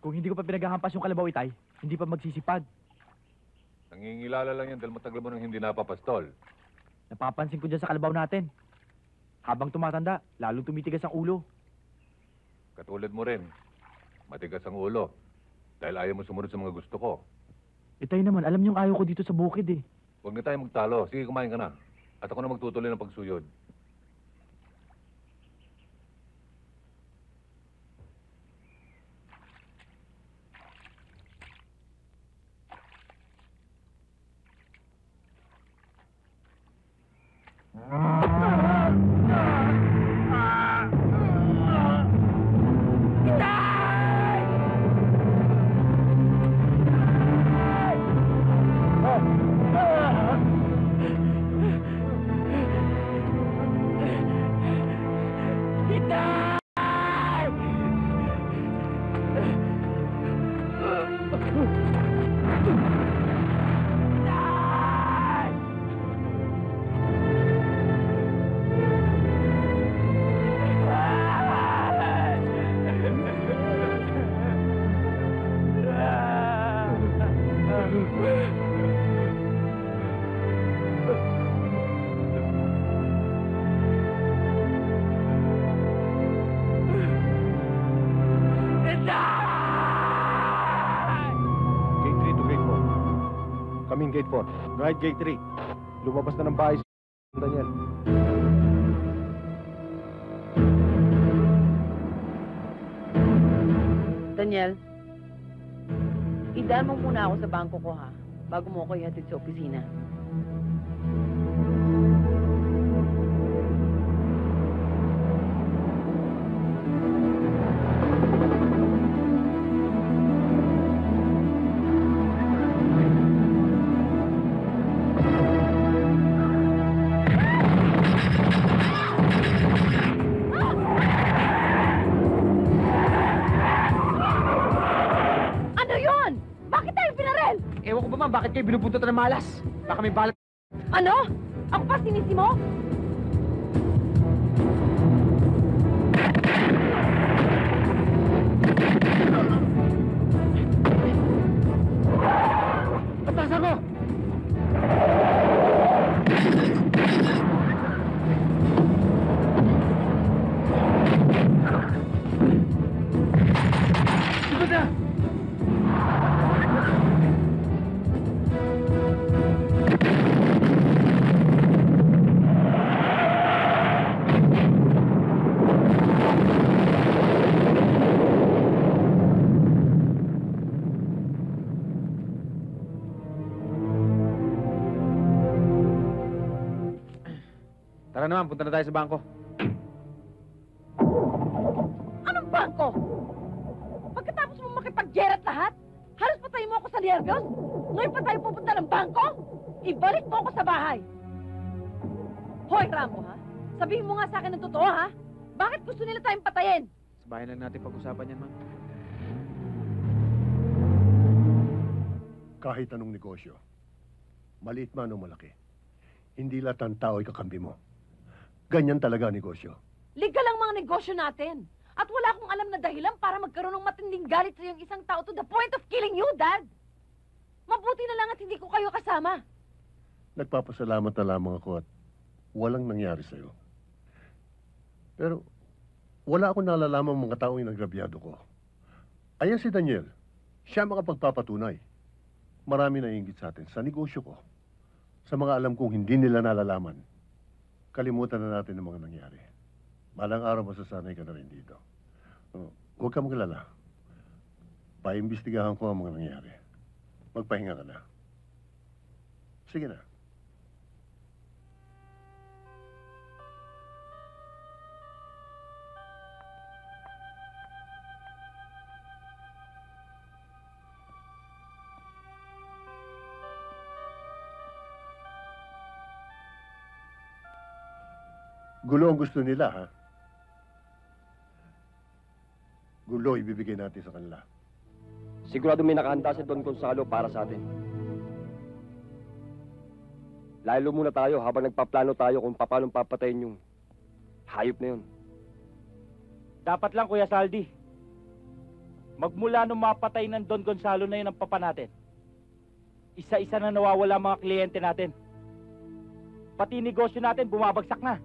Kung hindi ko pa pinaghahampas yung kalabaw, Itay, hindi pa magsisipag. Nangingilala lang yan dahil matagal mo nang hindi napapastol. Napapansin ko dyan sa kalabaw natin. Habang tumatanda, lalong tumitigas ang ulo. Katulad mo rin. Matigas ang ulo. Dahil ayaw mo sumunod sa mga gusto ko. Itay naman, alam niyong ayaw ko dito sa bukid eh. Huwag na tayo magtalo. Sige, kumain ka na. At ako na magtutuloy ng pagsuyod. Coming gate 4. Right gate 3. Lumabas na ng bahay si Daniel. Daniel, idaan mo muna ako sa bangko ko, ha? Bago mo ako ihatid sa opisina. Ewan ko ba, ma'am, bakit kayo binubuntot ng malas? Baka may balat. Ano? Ako pa sinisi mo? Atas ako! Ikot na! Tara naman, punta na tayo sa bangko. Anong bangko? Pagkatapos mo makipag-jerat lahat, halos patay mo ako sa nervyos. Ngayon pa tayo pupunta ng bangko? Ibalik mo ako sa bahay. Hoy, Rambo, ha? Sabihin mo nga sa akin ng totoo, ha? Bakit gusto nila tayong patayin? Sa bahay lang natin pag-usapan yan, ma'am. Kahit anong negosyo, maliit man o malaki, hindi lahat ng tao ay kakampi mo. Ganyan talaga ang negosyo. Legal ang mga negosyo natin. At wala akong alam na dahilan para magkaroon ng matinding galit sa iyong isang tao to the point of killing you, Dad. Mabuti na lang at hindi ko kayo kasama. Nagpapasalamat na lamang ako at walang nangyari sa'yo. Pero wala akong nalalamang mga taong inagrabyado ko. Ayan si Daniel. Siya makapagpapatunay. Marami na ingit sa atin sa negosyo ko. Sa mga alam kong hindi nila nalalaman. Kalimutan na natin ang mga nangyari. Malang araw masasanay ka na rin dito. Huwag ka maglala. Paimbestigahan ko ang mga nangyari. Magpahinga ka na. Sige na. Gulo ang gusto nila, ha? Gulo ibibigay natin sa kanila. Sigurado may nakahanda si Don Gonzalo para sa atin. Lalo muna tayo habang nagpaplano tayo kung paano papatayin yung hayop na yun. Dapat lang, Kuya Saldi. Magmula nung mapatay ng Don Gonzalo na yun ang papa natin, isa-isa na nawawala mga kliyente natin. Pati negosyo natin bumabagsak na.